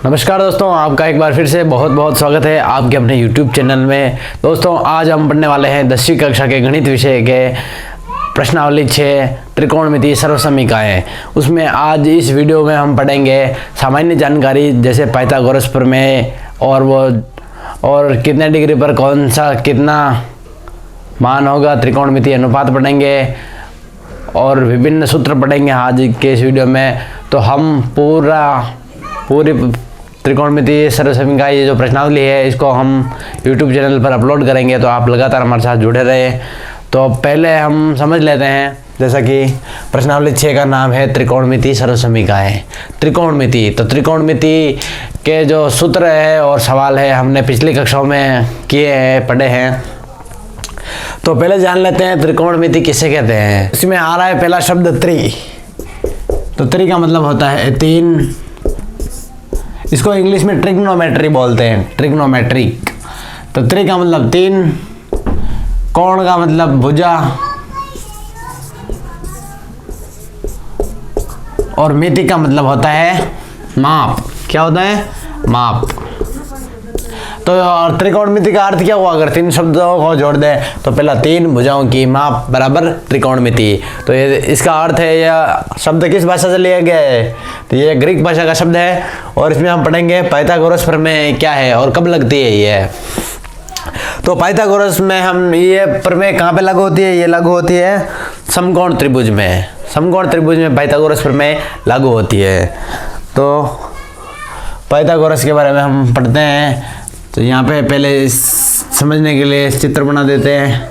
नमस्कार दोस्तों, आपका एक बार फिर से बहुत बहुत स्वागत है आपके अपने YouTube चैनल में। दोस्तों आज हम पढ़ने वाले हैं 10वीं कक्षा के गणित विषय के प्रश्नावली 6 त्रिकोणमितीय सर्वसमीकाएं। उसमें आज इस वीडियो में हम पढ़ेंगे सामान्य जानकारी जैसे पाइथागोरस प्रमेय और कितने डिग्री पर कौन सा कितना मान होगा, त्रिकोणमितीय अनुपात पढ़ेंगे और विभिन्न सूत्र पढ़ेंगे आज के इस वीडियो में। तो हम पूरी त्रिकोणमितीय सर्वसमीका ये जो प्रश्नावली है इसको हम YouTube चैनल पर अपलोड करेंगे, तो आप लगातार हमारे साथ जुड़े रहें। तो पहले हम समझ लेते हैं, जैसा कि प्रश्नावली 6 का नाम है त्रिकोणमितीय सर्वसमीकाएं। त्रिकोणमिति, तो त्रिकोणमिति के जो सूत्र है और सवाल है हमने पिछली कक्षाओं में किए हैं, पढ़े हैं। तो पहले जान लेते हैं त्रिकोणमिति किसे कहते हैं। इसमें आ रहा है पहला शब्द त्रि। तो त्रि का मतलब होता है 3। इसको इंग्लिश में ट्रिग्नोमेट्री बोलते हैं, ट्रिग्नोमेट्रिक। तो त्रि का मतलब 3, कोण का मतलब भुजा और मिति का मतलब होता है माप। क्या होता है? माप। तो और त्रिकोणमिति का अर्थ क्या हुआ? अगर 3 शब्दों को जोड़ दें तो पहला 3 भुजाओं की माप बराबर त्रिकोणमिति। तो ये इसका अर्थ है, यह शब्द किस भाषा से लिया गया है? तो ये ग्रीक भाषा का शब्द है और इसमें हम पढ़ेंगे पाइथागोरस प्रमेय क्या है और कब लगती है ये। तो पाइथागोरस में हम ये प्रमेय कहाँ पे लागू होती है? ये लागू होती है समकोण त्रिभुज में। समकोण त्रिभुज में पाइथागोरस प्रमेय लागू होती है। तो पाइथागोरस के बारे में हम पढ़ते हैं। तो यहाँ पे पहले समझने के लिए चित्र बना देते हैं।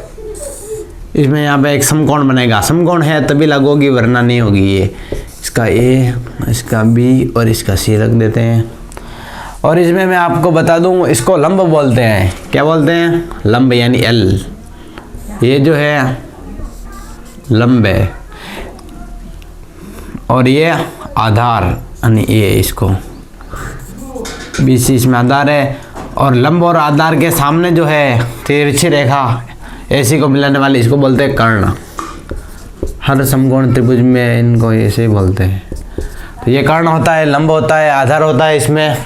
इसमें यहाँ पे एक समकोण बनेगा। समकोण है तभी लागू होगी, वरना नहीं होगी। ये इसका ए, इसका बी और इसका सी रख देते हैं। और इसमें मैं आपको बता दूं, इसको लंब बोलते हैं। क्या बोलते हैं? लंब, यानी एल। ये जो है लंब है और ये आधार, यानी ए, इसको बी सी इसमें आधार है। और लंब और आधार के सामने जो है तिरछी रेखा ऐसी को मिलाने वाली, इसको बोलते हैं कर्ण। हर समकोण त्रिभुज में इनको ऐसे ही बोलते हैं। तो ये कर्ण होता है, लंब होता है, आधार होता है इसमें।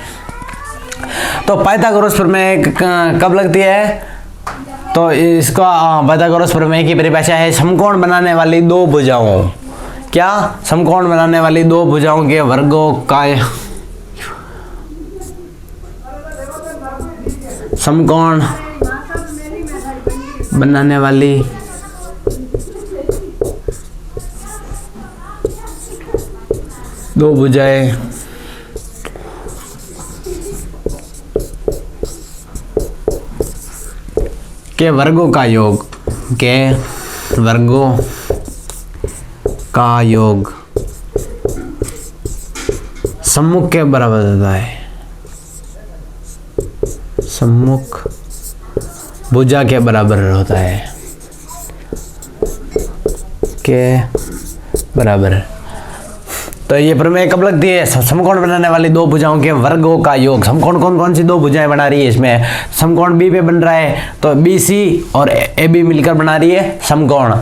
तो पाइथागोरस प्रमेय कब लगती है? तो इसका पाइथागोरस प्रमेय की परिभाषा है समकोण बनाने वाली 2 भुजाओं। क्या? समकोण बनाने वाली 2 भुजाओं के वर्गों का, समकोण बनाने वाली 2 भुजाएं के वर्गों का योग, के वर्गों का योग सम्मुख के बराबर होता है। सम्मुख भुजा के बराबर होता है, के बराबर। तो ये प्रमेय कब लगती है? समकोण बनाने वाली 2 भुजाओं के वर्गों का योग। समकोण कौन कौन सी 2 भुजाएं बना रही है? इसमें समकोण बी पे बन रहा है, तो बी सी और ए बी मिलकर बना रही है समकोण।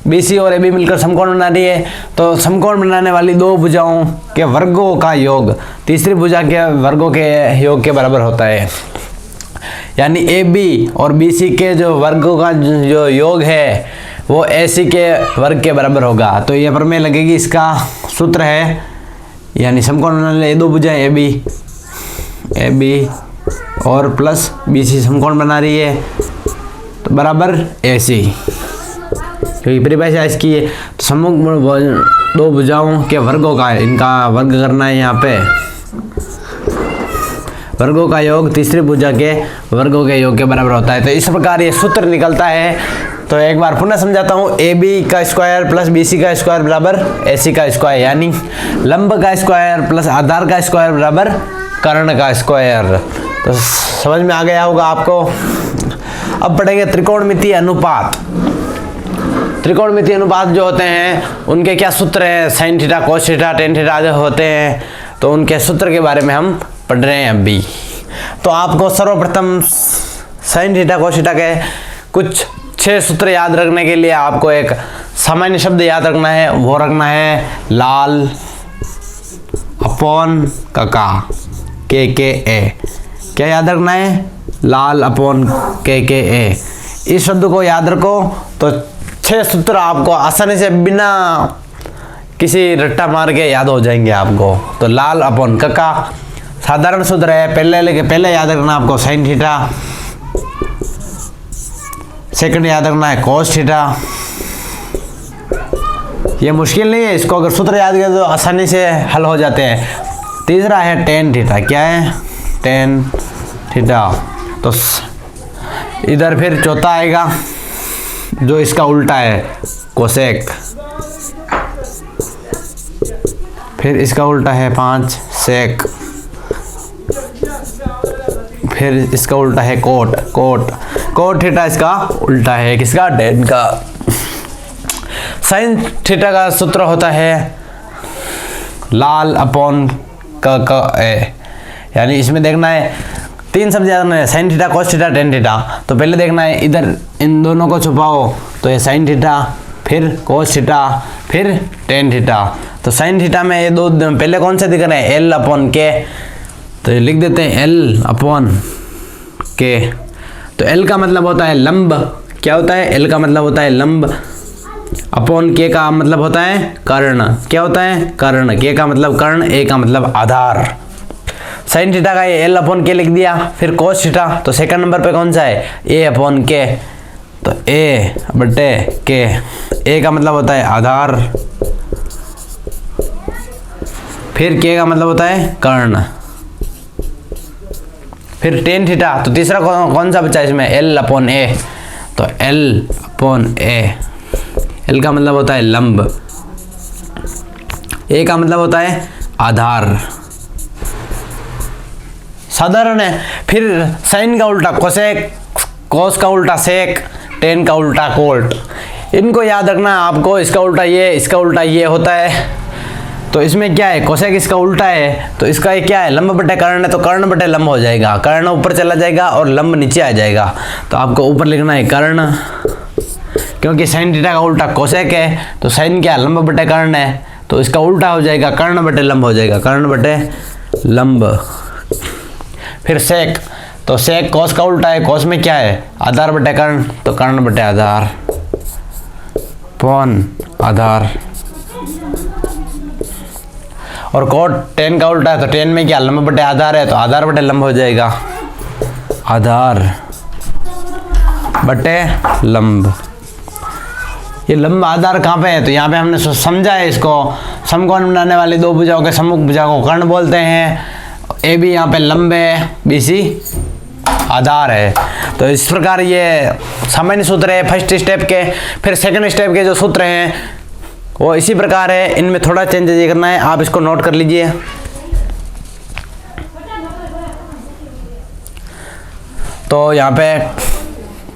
बी सी और ए बी मिलकर समकोण बना रही है। तो समकोण बनाने वाली 2 भुजाओं के वर्गों का योग तीसरी भुजा के वर्गों के योग के बराबर होता है। यानी ए बी और बी सी के जो वर्गों का जो योग है वो ए सी के वर्ग के बराबर होगा। तो ये प्रमेय लगेगी। इसका सूत्र है, यानी समकोण बनाने वाली 2 भुजाएं ए बी और प्लस बी सी समकोण बना रही है, तो बराबर ए सी, क्योंकि परिभाषा इसकी है। तो सम्मुख 2 भुजाओं के वर्गों का, इनका वर्ग करना है। यहाँ पे वर्गों का योग तीसरी भुजा के वर्गों के योग के बराबर होता है। तो इस प्रकार ये सूत्र निकलता है। तो एक बार पुनः समझाता हूँ। ए बी का स्क्वायर प्लस बी सी का स्क्वायर बराबर ए सी का स्क्वायर, यानी लंब का स्क्वायर प्लस आधार का स्क्वायर बराबर कर्ण का स्क्वायर। तो समझ में आ गया होगा आपको। अब पढ़ेंगे त्रिकोणमितीय अनुपात। त्रिकोणमितीय अनुपात जो होते हैं उनके क्या सूत्र हैं? Sine theta, cos theta, tan theta जो होते हैं, तो उनके सूत्र के बारे में हम पढ़ रहे हैं अभी। तो आपको सर्वप्रथम साइन थीटा कोस थीटा के कुछ 6 सूत्र याद रखने के लिए आपको एक सामान्य शब्द याद रखना है। वो रखना है लाल अपॉन का। के ए। क्या याद रखना है? लाल अपॉन के ए। इस शब्द को याद रखो तो 6 सूत्र आपको आसानी से बिना किसी रट्टा मार के याद हो जाएंगे आपको। तो लाल अपॉन का साधारण सूत्र है, पहले याद रखना आपको साइन थीटा, सेकंड याद रखना है कॉस थीटा। ये मुश्किल नहीं है, इसको अगर सूत्र याद करें तो आसानी से हल हो जाते हैं। तीसरा है टेन थीटा। क्या है? Tan theta. तो इधर फिर चौथा आएगा जो इसका उल्टा है कोसेक, फिर इसका उल्टा है 5 सेक, फिर इसका उल्टा है कोट थीटा इसका उल्टा है किसका? टेन का। साइन थीटा का सूत्र होता है लाल अपॉन का ए। यानी इसमें देखना है 3 शब्द याद रखना है, sine theta, cos theta, tan theta. तो पहले देखना है इधर इन दोनों को छुपाओ, तो ये साइन थीटा, फिर कॉस थीटा, फिर टेन थीटा। तो साइन थीटा में ये दो पहले कौन से दिख रहे हैं? एल अपॉन के। तो ये लिख देते हैं एल अपॉन के। तो एल का मतलब होता है लंब। क्या होता है? एल का मतलब होता है लंब। अपॉन के का मतलब होता है कर्ण। क्या होता है? कर्ण। के का मतलब कर्ण, ए का मतलब आधार। साइन थीटा का ये एल अपॉन के लिख दिया। फिर कोस थीटा, तो सेकंड नंबर पे कौन सा है? ए अपॉन के। तो ए बटे के, ए का मतलब होता है आधार, फिर के का मतलब होता है कर्ण, फिर टेन थीटा। तो तीसरा कौन सा बचा इसमें? एल अपॉन ए। तो एल अपॉन ए, एल का मतलब होता है लंब, ए का मतलब होता है आधार। साधारण है। फिर साइन का उल्टा कोसेक, कॉस का उल्टा सेक, टेन का उल्टा कोट। इनको याद रखना आपको। इसका उल्टा ये, इसका उल्टा ये होता है। तो इसमें क्या है? कोसेक इसका उल्टा है, तो इसका ये क्या है? लंब बटे कर्ण है, तो कर्ण बटे लंब हो जाएगा। कर्ण ऊपर चला जाएगा और लंब नीचे आ जाएगा। तो आपको ऊपर लिखना है कर्ण, क्योंकि साइन थीटा का उल्टा कोसेक है। तो साइन क्या? लंब बटे कर्ण है, तो इसका उल्टा हो जाएगा, कर्ण बटे लंब हो जाएगा, कर्ण बटे लंब। फिर सेक, तो सेक कॉस का उल्टा है। कॉस में क्या है? आधार बटे कर्ण, तो कर्ण बटे आधार, पौन आधार। और कोट टेन का उल्टा है, तो टेन में क्या? लंब बटे आधार है, तो आधार बटे लंब हो जाएगा, आधार बटे लंब। ये लंब आधार कहाँ पे है? तो यहाँ पे हमने समझा है इसको। समकोण बनाने वाली दो भुजाओं के सम्मुख भुजा को कर्ण बोलते हैं। ए बी यहाँ पे लंब है, बी सी आधार है। तो इस प्रकार ये सामान्य सूत्र है फर्स्ट स्टेप के। फिर सेकंड स्टेप के जो सूत्र हैं वो इसी प्रकार है। इनमें थोड़ा चेंजेस ये करना है, आप इसको नोट कर लीजिए। तो यहाँ पे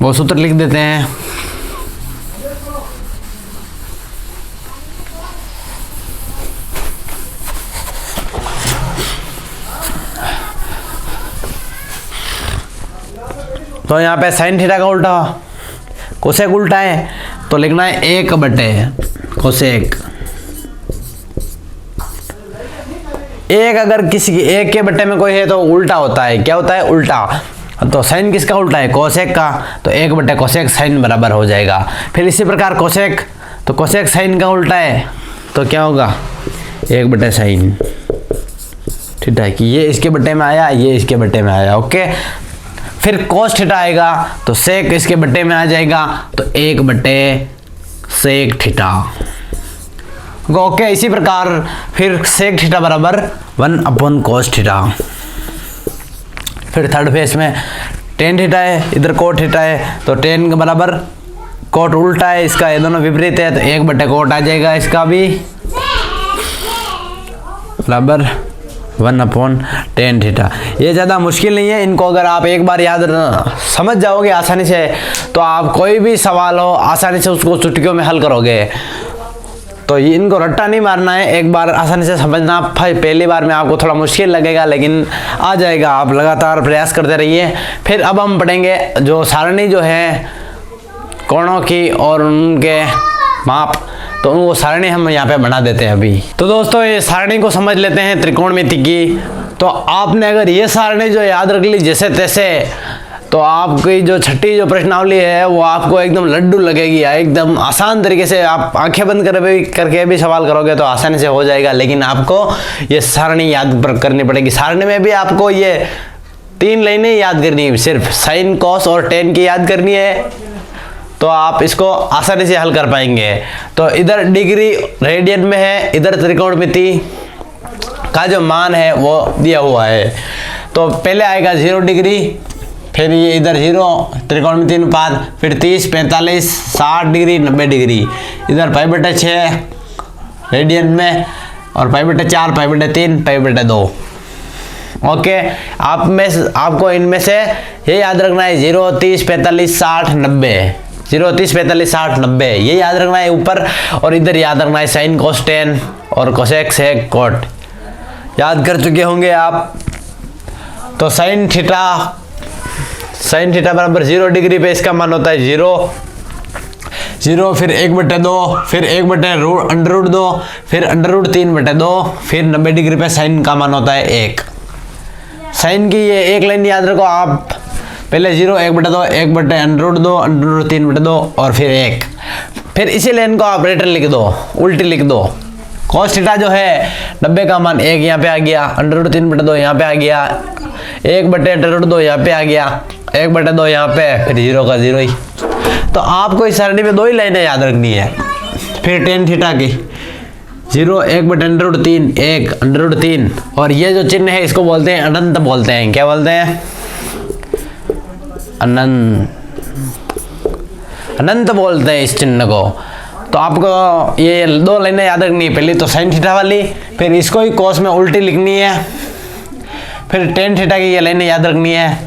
वो सूत्र लिख देते हैं। तो यहाँ पे साइन थीटा का उल्टा कोसेक उल्टा है, तो लिखना है 1 बटे कोसेक। एक अगर किसी की 1 के बटे में कोई है तो उल्टा होता है। क्या होता है? उल्टा। तो साइन किसका उल्टा है? कोसेक का। तो 1 बटे कोसेक साइन बराबर हो जाएगा। फिर इसी प्रकार कोसेक, तो कोसेक साइन का उल्टा है, तो क्या होगा? 1 बटे साइन थीटा की। ये इसके बटे में आया, ये इसके बटे में आया। ओके। फिर कोस थीटा आएगा, तो सेक इसके बटे में आ जाएगा, तो 1 बटे सेक थीटा। ओके। इसी प्रकार फिर सेक थीटा बराबर 1 अपॉन कोस थीटा। फिर थर्ड फेस में टेन थीटा है, इधर कोट थीटा है, तो टेन के बराबर कोट उल्टा है इसका, ये दोनों विपरीत है, तो 1 बटे कोट आ जाएगा इसका भी बराबर 1 अपॉन टेन थीटा। ये ज़्यादा मुश्किल नहीं है। इनको अगर आप एक बार याद समझ जाओगे आसानी से, तो आप कोई भी सवाल हो आसानी से उसको चुटकियों में हल करोगे। तो इनको रट्टा नहीं मारना है, एक बार आसानी से समझना। पहली बार में आपको थोड़ा मुश्किल लगेगा, लेकिन आ जाएगा। आप लगातार प्रयास करते रहिए। फिर अब हम पढ़ेंगे जो सारणी जो है कोणों की और उनके माप, तो वो सारणी हम यहाँ पे बना देते हैं अभी। तो दोस्तों ये सारणी को समझ लेते हैं त्रिकोणमिति की। तो आपने अगर ये सारणी जो याद रख ली जैसे तैसे, तो आपकी जो छठी जो प्रश्नावली है वो आपको एकदम लड्डू लगेगी। एकदम आसान तरीके से आप आंखें बंद करके भी सवाल करोगे तो आसानी से हो जाएगा। लेकिन आपको ये सारणी याद करनी पड़ेगी। सारणी में भी आपको ये 3 लाइनें याद करनी है, सिर्फ साइन, कॉस और टेन की याद करनी है, तो आप इसको आसानी से हल कर पाएंगे। तो इधर डिग्री रेडियन में है, इधर त्रिकोणमिति का जो मान है वो दिया हुआ है। तो पहले आएगा 0 डिग्री, फिर ये इधर 0 त्रिकोणमिति अनुपात, फिर 30, 45, 60 डिग्री, 90 डिग्री, इधर π/6 रेडियन में, और π/4, π/3, π/2। ओके, आपको इनमें से ये याद रखना है 0, 30, 45, 60, 90, 0, 30, 45, 60, 90, ये याद रखना है ऊपर। और इधर याद रखना है साइन, कोस, टेन और कोसेक, सेक, कोट। याद कर चुके होंगे आप। तो साइन थीटा बराबर 0 डिग्री पे इसका मान होता है 0, फिर 1/2, फिर 1/√2, फिर √3/2, फिर 90 डिग्री पे साइन का मान होता है 1। साइन की ये एक लाइन याद रखो आप, पहले 0, 1/2, 1/√2, √3/2 और फिर 1। फिर इसी लाइन को आप रिटर्न लिख दो, उल्टी लिख दो। कॉस थीटा जो है 90 का मान 1 यहाँ पे आ गया, √3/2 यहाँ पे आ गया, 1/√2 यहाँ पे आ गया, 1/2 यहाँ पे, फिर 0 का 0 ही। तो आपको इस सारणी में 2 ही लाइनें याद रखनी है। फिर टेन थीटा की 0, 1/√3, 1/√3, और ये जो चिन्ह है इसको बोलते हैं अनंत बोलते हैं। क्या बोलते हैं? अनंत बोलते हैं इस चिन्ह को। तो आपको ये 2 लाइनें याद रखनी है। पहले तो साइन थीटा वाली, फिर इसको ही कॉस में उल्टी लिखनी है, फिर टेन थीटा की ये लाइनें याद रखनी है।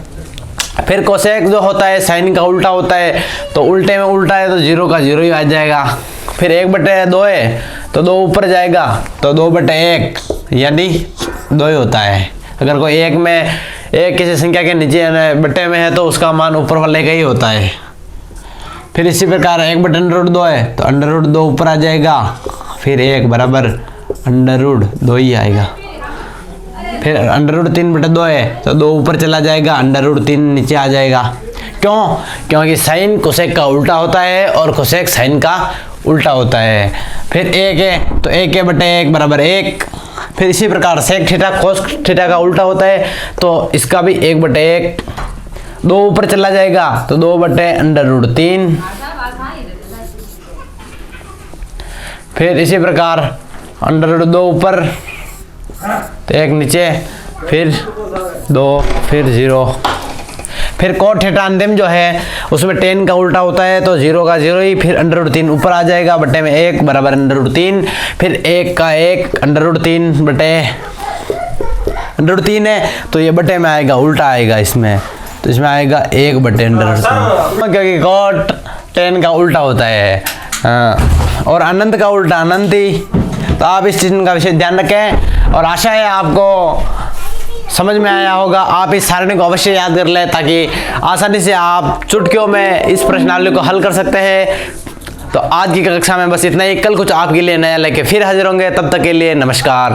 फिर कोसेक जो होता है साइन का उल्टा होता है, तो उल्टे में उल्टा है तो 0 का 0 ही आ जाएगा। फिर 1/2 है तो 2 ऊपर जाएगा, तो 2/1 यानी 2 ही होता है। अगर कोई एक किसी संख्या के नीचे बटे में है तो उसका मान ऊपर वाले का ही होता है। फिर इसी प्रकार 1/√2 है तो √2 ऊपर आ जाएगा, फिर 1 बराबर √2 ही आएगा। फिर √3/2 है तो 2 ऊपर चला जाएगा, √3 नीचे आ जाएगा। क्यों? क्योंकि साइन कोसेक का उल्टा होता है और कोसेक साइन का उल्टा होता है। फिर 1 है तो 1/1 बराबर 1। फिर इसी प्रकार सेक थीटा कोस थीटा का उल्टा होता है तो इसका भी 1/1, 2 ऊपर चला जाएगा तो 2/√3। फिर इसी प्रकार √2 ऊपर तो 1 नीचे, फिर 2, फिर 0। फिर कोट थीटा अंतिम जो है उसमें टेन का उल्टा होता है तो 0 का 0 ही, फिर √3 ऊपर आ जाएगा, बटे में 1 बराबर √3, फिर 1 का 1, √3 बटे √3 है तो ये बटे में आएगा, उल्टा आएगा इसमें, तो इसमें आएगा 1/√3, क्योंकि कोट टेन का उल्टा होता है और अनंत का उल्टा अनंत ही। तो आप इस चीज का विशेष ध्यान रखें और आशा है आपको समझ में आया होगा। आप इस सारणी को अवश्य याद कर लें ताकि आसानी से आप चुटकियों में इस प्रश्नावली को हल कर सकते हैं। तो आज की कक्षा में बस इतना ही। कल कुछ आपके लिए नया लेके फिर हाजिर होंगे, तब तक के लिए नमस्कार।